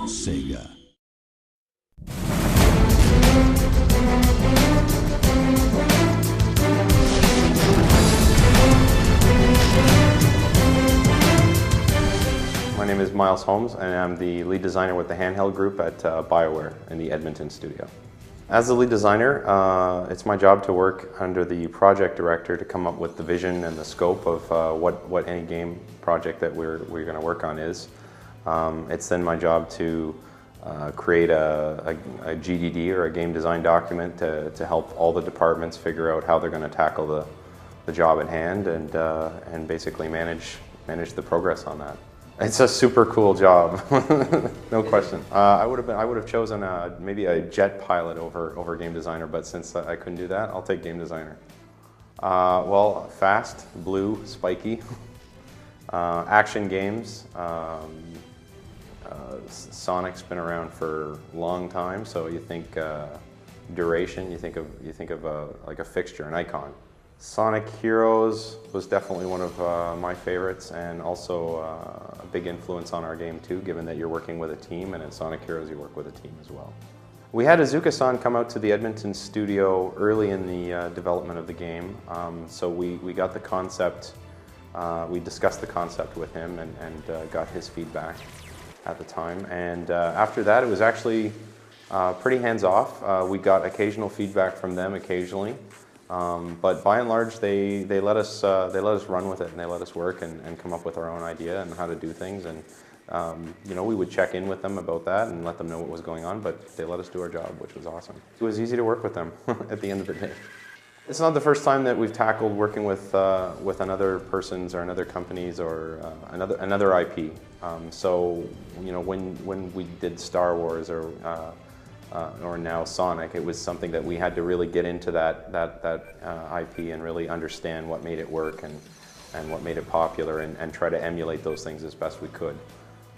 Sega. My name is Miles Holmes, and I'm the lead designer with the handheld group at BioWare in the Edmonton studio. As the lead designer, it's my job to work under the project director to come up with the vision and the scope of what any game project that we're going to work on is. It's then my job to create a GDD or a game design document to help all the departments figure out how they're going to tackle the job at hand and basically manage the progress on that. It's a super cool job, no question. I would have chosen maybe a jet pilot over game designer, but since I couldn't do that, I'll take game designer. Well, fast, blue, spiky, action games. Sonic's been around for a long time, so you think duration, you think of like a fixture, an icon. Sonic Heroes was definitely one of my favorites, and also a big influence on our game too, given that you're working with a team, and in Sonic Heroes you work with a team as well. We had Azuka-san come out to the Edmonton studio early in the development of the game, so we got the concept, we discussed the concept with him and got his feedback at the time, and after that it was actually pretty hands-off. We got occasional feedback from them occasionally. But by and large, they let us run with it, and they let us work and come up with our own idea and how to do things. And you know, we would check in with them about that and let them know what was going on. But they let us do our job, which was awesome. It was easy to work with them at the end of the day. It's not the first time that we've tackled working with another person's or another company's or another IP. So you know, when we did Star Wars or now Sonic, it was something that we had to really get into that IP and really understand what made it work and what made it popular and try to emulate those things as best we could.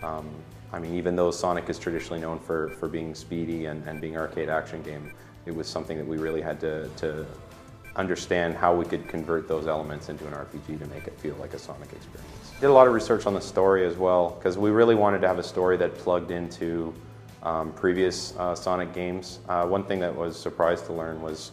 I mean, even though Sonic is traditionally known for being speedy and being an arcade action game, it was something that we really had to understand how we could convert those elements into an RPG to make it feel like a Sonic experience. Did a lot of research on the story as well, because we really wanted to have a story that plugged into previous Sonic games. One thing that was surprised to learn was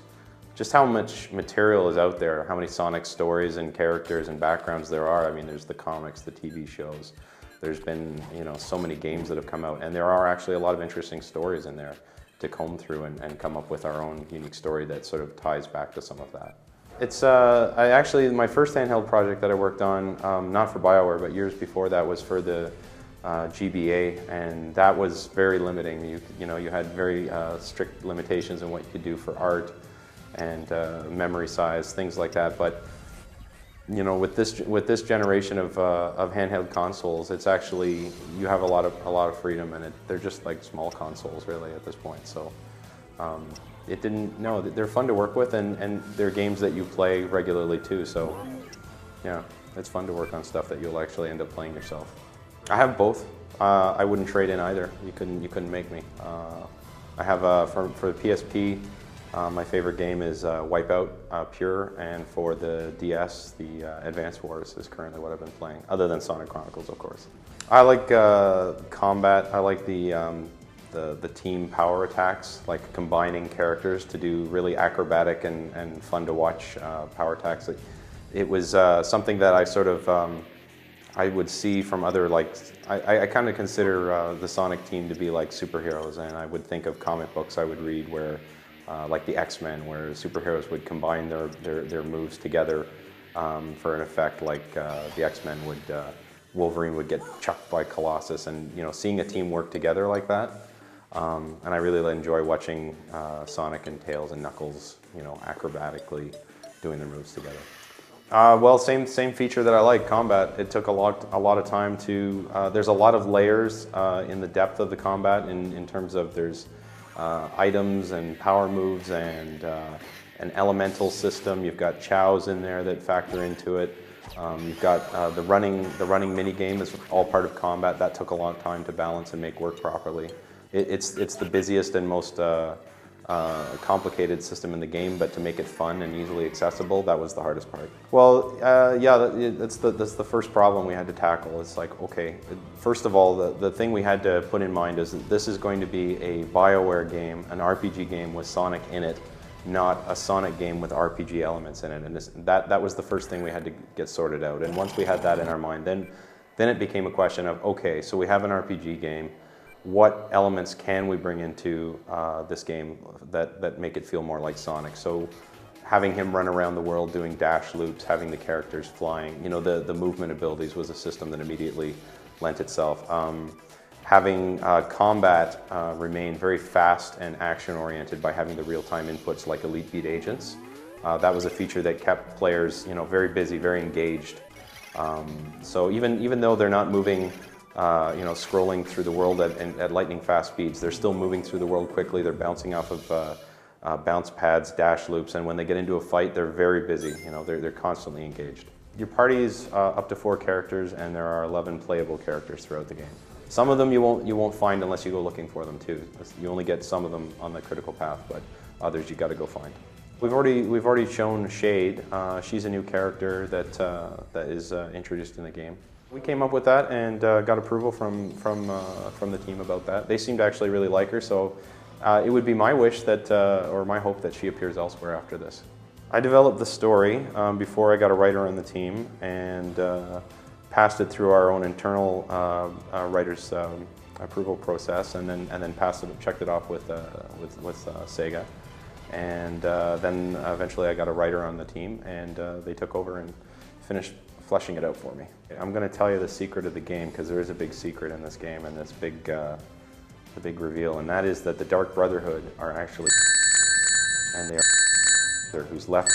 just how much material is out there, how many Sonic stories and characters and backgrounds there are. I mean, there's the comics, the TV shows. There's been, you know, so many games that have come out, and there are actually a lot of interesting stories in there to comb through and come up with our own unique story that sort of ties back to some of that. It's my first handheld project that I worked on, not for BioWare, but years before that, was for the GBA, and that was very limiting. You know, you had very strict limitations on what you could do for art and memory size, things like that. But you know, with this generation of handheld consoles, it's actually, you have a lot of freedom, and they're just like small consoles really at this point. So they're fun to work with, and they're games that you play regularly too. So yeah, it's fun to work on stuff that you'll actually end up playing yourself. I have both. I wouldn't trade in either. You couldn't make me. I have for the PSP, my favorite game is Wipeout Pure, and for the DS, the Advance Wars is currently what I've been playing, other than Sonic Chronicles, of course. I like combat. I like the team power attacks, like combining characters to do really acrobatic and fun to watch power attacks. It was something that I sort of I would see from other, like, I kind of consider the Sonic team to be like superheroes, and I would think of comic books I would read where, like the X-Men, where superheroes would combine their moves together for an effect, like the X-Men would, Wolverine would get chucked by Colossus, and you know, seeing a team work together like that. And I really enjoy watching Sonic and Tails and Knuckles, you know, acrobatically doing their moves together. Well, same feature that I like, combat. It took a lot of time to. There's a lot of layers in the depth of the combat in terms of there's items and power moves and an elemental system. You've got chows in there that factor into it. You've got the running mini game is all part of combat. That took a long time to balance and make work properly. It's the busiest and most a complicated system in the game, but to make it fun and easily accessible, that was the hardest part. Well, yeah, that's the first problem we had to tackle. It's like, okay, first of all, the thing we had to put in mind is that this is going to be a BioWare game, an RPG game with Sonic in it, not a Sonic game with RPG elements in it. And that was the first thing we had to get sorted out. And once we had that in our mind, then it became a question of, okay, so we have an RPG game. What elements can we bring into this game that make it feel more like Sonic? So having him run around the world doing dash loops, having the characters flying, you know, the movement abilities was a system that immediately lent itself. Having combat remain very fast and action-oriented by having the real-time inputs like Elite Beat agents. That was a feature that kept players, you know, very busy, very engaged. So even though they're not moving, you know, scrolling through the world at lightning fast speeds, they're still moving through the world quickly. They're bouncing off of bounce pads, dash loops, and when they get into a fight, they're very busy. You know, they're constantly engaged. Your party is up to 4 characters, and there are 11 playable characters throughout the game. Some of them you won't find unless you go looking for them too. You only get some of them on the critical path, but others you got to go find. We've already shown Shade. She's a new character that is introduced in the game. We came up with that and got approval from the team about that. They seem to actually really like her, so it would be my wish that, or my hope that she appears elsewhere after this. I developed the story before I got a writer on the team and passed it through our own internal writer's approval process, and then checked it off with Sega. And then eventually I got a writer on the team, and they took over and finished fleshing it out for me. I'm going to tell you the secret of the game, because there is a big secret in this game, and this the big reveal, and that is that the Dark Brotherhood are actually, and they are who's left